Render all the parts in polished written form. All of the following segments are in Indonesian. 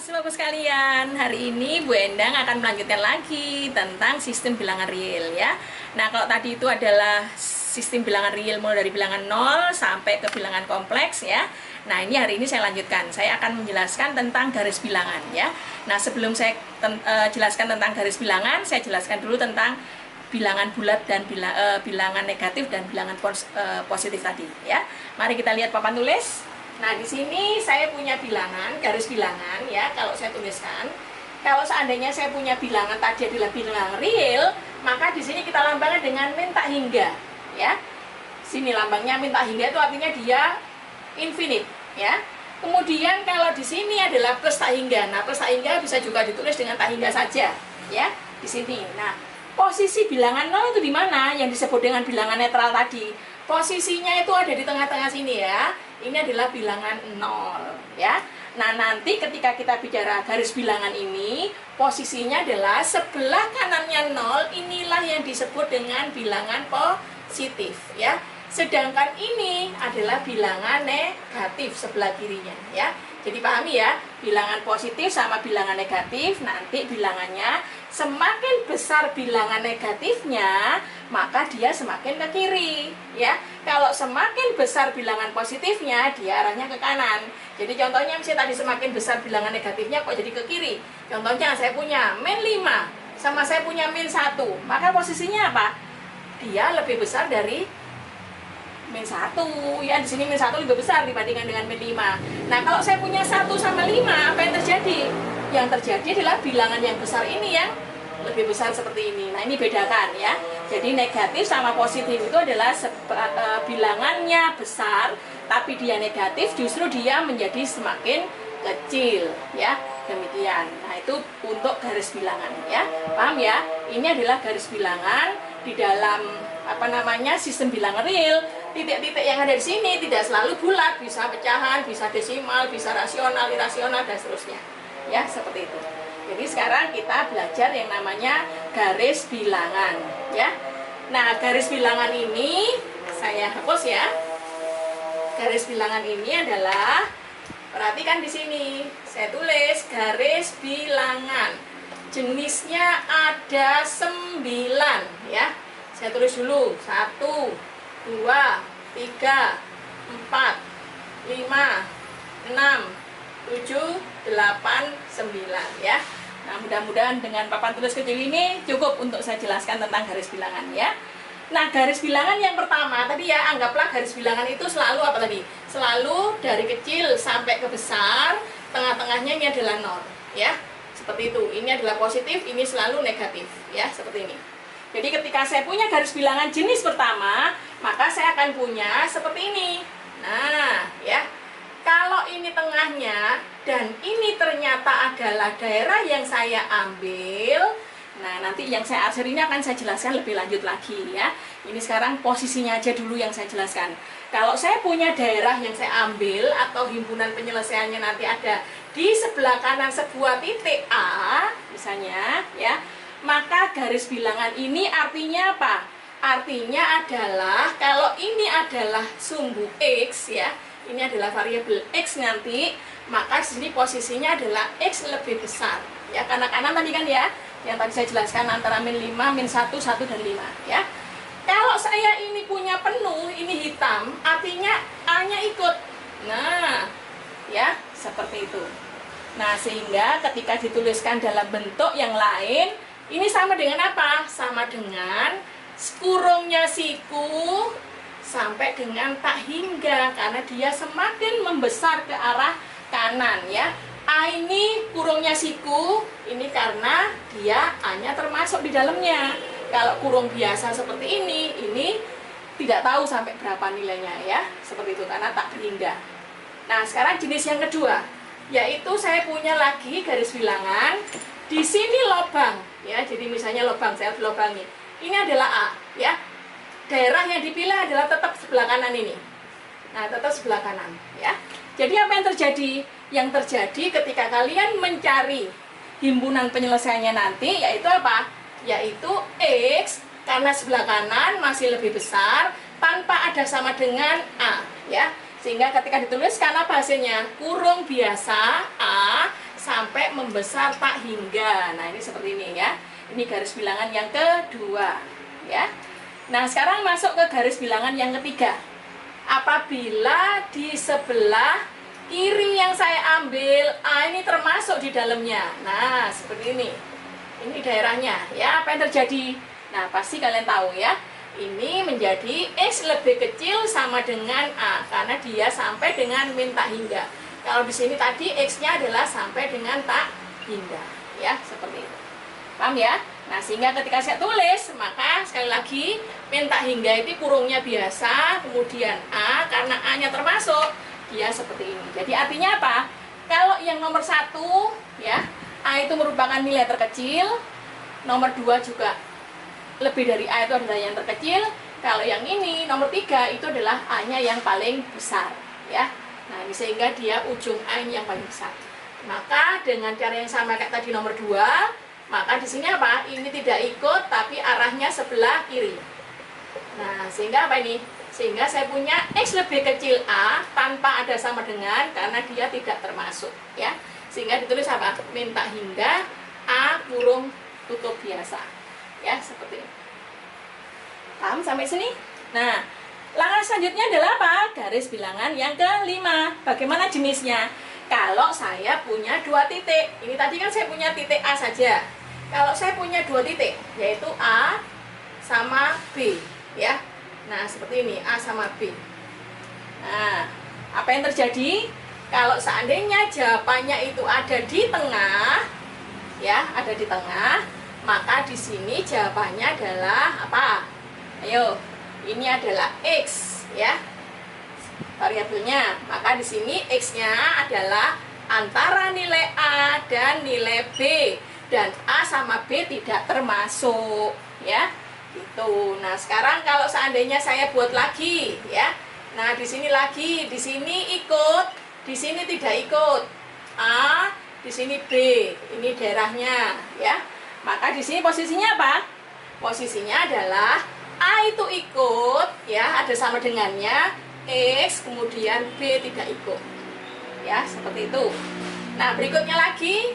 Mahasiswa sekalian, hari ini Bu Endang akan melanjutkan lagi tentang sistem bilangan real ya. Nah, kalau tadi itu adalah sistem bilangan real mulai dari bilangan 0 sampai ke bilangan kompleks ya. Nah, ini hari ini saya lanjutkan. Saya akan menjelaskan tentang garis bilangan ya. Nah, sebelum saya jelaskan tentang garis bilangan, saya jelaskan dulu tentang bilangan bulat dan bilangan negatif dan bilangan positif tadi ya. Mari kita lihat papan tulis. Nah, di sini saya punya bilangan, garis bilangan ya. Kalau saya tuliskan, kalau seandainya saya punya bilangan tadi adalah bilangan real, maka di sini kita lambangkan dengan min tak hingga ya. Sini lambangnya min tak hingga itu artinya dia infinite ya. Kemudian kalau di sini adalah plus tak hingga. Nah, plus tak hingga bisa juga ditulis dengan tak hingga saja ya di sini. Nah, posisi bilangan 0 itu di mana? Yang disebut dengan bilangan netral tadi. Posisinya itu ada di tengah-tengah sini ya. Ini adalah bilangan 0 ya. Nah, nanti ketika kita bicara garis bilangan ini, posisinya adalah sebelah kanannya 0, inilah yang disebut dengan bilangan positif ya. Sedangkan ini adalah bilangan negatif sebelah kirinya ya. Jadi pahami ya, bilangan positif sama bilangan negatif, nanti bilangannya semakin besar bilangan negatifnya, maka dia semakin ke kiri ya. Kalau semakin besar bilangan positifnya, dia arahnya ke kanan. Jadi contohnya misalnya tadi semakin besar bilangan negatifnya kok jadi ke kiri. Contohnya saya punya min 5 sama saya punya min 1, maka posisinya apa? Dia lebih besar dari min 1 ya. Di sini min 1 lebih besar dibandingkan dengan min 5. Nah, kalau saya punya 1 sama 5, apa yang terjadi? Yang terjadi adalah bilangan yang besar ini yang lebih besar seperti ini. Nah, ini bedakan ya. Jadi negatif sama positif itu adalah bilangannya besar, tapi dia negatif, justru dia menjadi semakin kecil ya. Demikian. Nah, itu untuk garis bilangan ya. Paham ya? Ini adalah garis bilangan di dalam sistem bilangan real. Titik-titik yang ada di sini tidak selalu bulat, bisa pecahan, bisa desimal, bisa rasional, irasional dan seterusnya. Ya, seperti itu. Jadi sekarang kita belajar yang namanya garis bilangan ya. Nah, garis bilangan ini saya hapus ya. Garis bilangan ini adalah, perhatikan di sini, saya tulis garis bilangan. Jenisnya ada 9 ya. Saya tulis dulu 1, 2, 3, 4, 5, 6, 7, 8, 9 ya. Nah, mudah-mudahan dengan papan tulis kecil ini cukup untuk saya jelaskan tentang garis bilangan ya. Nah, garis bilangan yang pertama tadi ya, anggaplah garis bilangan itu selalu apa tadi? Selalu dari kecil sampai ke besar, tengah-tengahnya ini adalah 0 ya. Seperti itu. Ini adalah positif, ini selalu negatif ya, seperti ini. Jadi ketika saya punya garis bilangan jenis pertama, maka saya akan punya seperti ini. Nah, ya. Kalau ini tengahnya dan ini ternyata adalah daerah yang saya ambil, nah nanti yang saya arsir ini akan saya jelaskan lebih lanjut lagi ya. Ini sekarang posisinya aja dulu yang saya jelaskan. Kalau saya punya daerah yang saya ambil atau himpunan penyelesaiannya nanti ada di sebelah kanan sebuah titik A, misalnya ya, maka garis bilangan ini artinya apa? Artinya adalah kalau ini adalah sumbu X ya, ini adalah variabel X nanti, maka sini posisinya adalah X lebih besar ya, karena kanan tadi kan ya, yang tadi saya jelaskan antara min 5, min 1, 1 dan 5 ya. Kalau saya ini punya penuh, ini hitam, artinya A-nya ikut. Nah, ya, seperti itu. Nah, sehingga ketika dituliskan dalam bentuk yang lain, ini sama dengan apa? Sama dengan kurungnya siku sampai dengan tak hingga, karena dia semakin membesar ke arah kanan ya. A ini kurungnya siku, ini karena dia A-nya termasuk di dalamnya. Kalau kurung biasa seperti ini tidak tahu sampai berapa nilainya ya, seperti itu karena tak berhingga. Nah, sekarang jenis yang kedua, yaitu saya punya lagi garis bilangan. Di sini lubang ya, jadi misalnya lubang, saya lubangi. Ini adalah A ya. Daerah yang dipilih adalah tetap sebelah kanan ini. Nah, tetap sebelah kanan ya. Jadi apa yang terjadi? Yang terjadi ketika kalian mencari himpunan penyelesaiannya nanti, yaitu apa? Yaitu X karena sebelah kanan masih lebih besar tanpa ada sama dengan A ya. Sehingga ketika dituliskan apa hasilnya? Kurung biasa A sampai membesar tak hingga. Nah, ini seperti ini ya. Ini garis bilangan yang kedua ya. Nah, sekarang masuk ke garis bilangan yang ketiga. Apabila di sebelah kiri yang saya ambil, ini termasuk di dalamnya. Nah, seperti ini. Ini daerahnya ya. Apa yang terjadi? Nah, pasti kalian tahu ya. Ini menjadi X lebih kecil sama dengan A karena dia sampai dengan min tak hingga. Kalau di sini tadi X-nya adalah sampai dengan tak hingga ya, seperti itu. Paham ya? Nah, sehingga ketika saya tulis, maka sekali lagi min tak hingga itu kurungnya biasa, kemudian A karena A-nya termasuk, dia seperti ini. Jadi artinya apa? Kalau yang nomor 1 ya, A itu merupakan nilai terkecil, nomor 2 juga lebih dari A itu adalah yang terkecil. Kalau yang ini nomor 3 itu adalah A-nya yang paling besar ya. Nah, ini sehingga dia ujung A ini yang paling besar. Maka dengan cara yang sama kayak tadi nomor 2, maka di sini apa? Ini tidak ikut tapi arahnya sebelah kiri. Nah, sehingga apa ini? Sehingga saya punya X lebih kecil A tanpa ada sama dengan karena dia tidak termasuk ya. Sehingga ditulis apa? Min tak hingga A kurung tutup biasa. Ya, seperti ini. Paham sampai sini? Nah, langkah selanjutnya adalah apa? Garis bilangan yang kelima. Bagaimana jenisnya? Kalau saya punya 2 titik, ini tadi kan saya punya titik A saja. Kalau saya punya 2 titik, yaitu A sama B, ya. Nah, seperti ini, A sama B. Nah, apa yang terjadi? Kalau seandainya jawabannya itu ada di tengah, ya, ada di tengah, maka di sini jawabannya adalah apa? Ayo, ini adalah X, ya. Variabelnya. Maka di sini X-nya adalah antara nilai A dan nilai B. Dan A sama B tidak termasuk, ya. Gitu. Nah, sekarang kalau seandainya saya buat lagi, ya. Nah, di sini lagi, di sini ikut, di sini tidak ikut. A, di sini B. Ini daerahnya, ya. Maka di sini posisinya apa? Posisinya adalah A itu ikut, ya, ada sama dengannya, X, kemudian B tidak ikut. Ya, seperti itu. Nah, berikutnya lagi,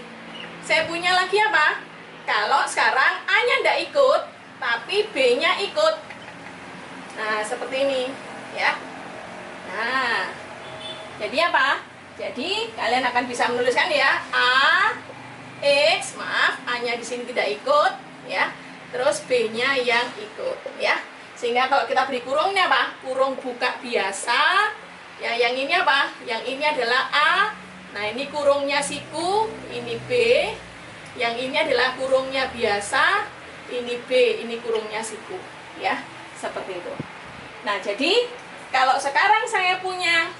saya punya lagi apa? Kalau sekarang A-nya tidak ikut, tapi B-nya ikut. Nah, seperti ini, ya. Nah, jadi apa? Jadi, kalian akan bisa menuliskan ya, A, X, maaf, A-nya di sini tidak ikut, ya. Terus B-nya yang ikut, ya. Sehingga kalau kita beri kurung ini apa? Kurung buka biasa. Ya, yang ini apa? Yang ini adalah A. Nah, ini kurungnya siku, ini B. Yang ini adalah kurungnya biasa, ini B, ini kurungnya siku, ya. Seperti itu. Nah, jadi kalau sekarang saya punya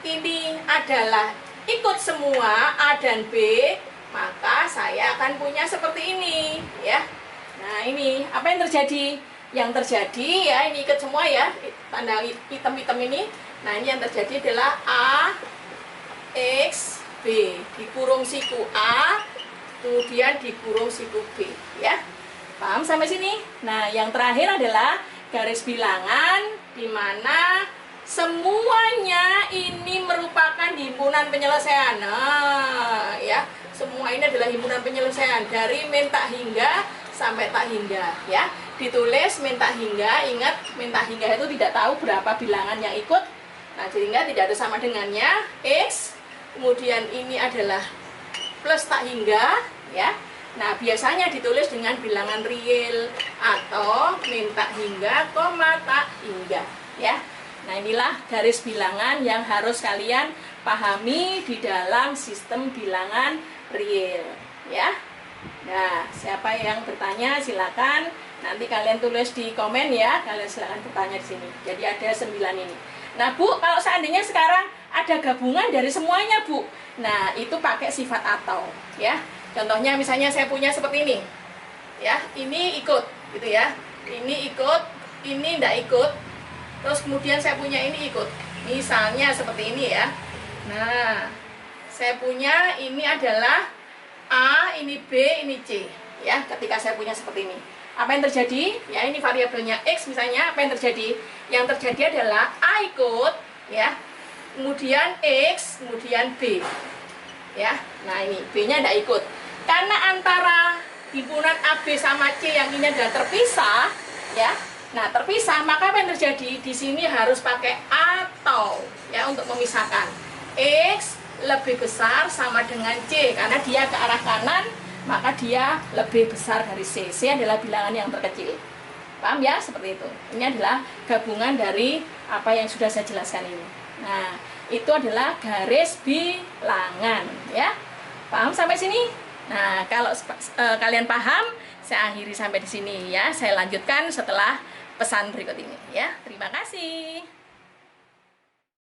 ini adalah ikut semua A dan B, maka saya akan punya seperti ini, ya. Nah, ini apa yang terjadi? Yang terjadi ya, ini ikut semua ya, tanda hitam-hitam ini. Nah, ini yang terjadi adalah A, X, B dikurung siku A, kemudian dikurung siku B, ya. Paham sampai sini? Nah, yang terakhir adalah garis bilangan di mana semuanya ini merupakan himpunan penyelesaian. Nah, ya, semua ini adalah himpunan penyelesaian dari min tak hingga sampai tak hingga, ya. Ditulis min tak hingga, ingat min tak hingga itu tidak tahu berapa bilangan yang ikut. Nah, sehingga tidak ada sama dengannya X. Kemudian ini adalah plus tak hingga, ya. Nah, biasanya ditulis dengan bilangan real atau min tak hingga, koma tak hingga, ya. Nah, inilah garis bilangan yang harus kalian pahami di dalam sistem bilangan real, ya. Nah, siapa yang bertanya silakan nanti kalian tulis di komen ya. Kalian silakan bertanya di sini. Jadi ada 9 ini. Nah, Bu, kalau seandainya sekarang ada gabungan dari semuanya, Bu. Nah, itu pakai sifat atau, ya. Contohnya misalnya saya punya seperti ini. Ya, ini ikut gitu ya. Ini ikut, ini tidak ikut. Terus kemudian saya punya ini ikut. Misalnya seperti ini ya. Nah, saya punya ini adalah A, ini B, ini C. Ya, ketika saya punya seperti ini. Apa yang terjadi? Ya, ini variabelnya X misalnya, apa yang terjadi? Yang terjadi adalah A ikut, ya. Kemudian X, kemudian B. ya. Nah ini B-nya tidak ikut. Karena antara himpunan AB sama C yang ini adalah terpisah, ya. Nah terpisah, maka apa yang terjadi? Di sini harus pakai atau, ya, untuk memisahkan. X lebih besar sama dengan C, karena dia ke arah kanan, maka dia lebih besar dari C. C adalah bilangan yang terkecil. Paham ya? Seperti itu. Ini adalah gabungan dari apa yang sudah saya jelaskan ini. Nah, itu adalah garis bilangan, ya. Paham sampai sini? Nah, kalau kalian paham, saya akhiri sampai di sini ya. Saya lanjutkan setelah pesan berikut ini ya. Terima kasih.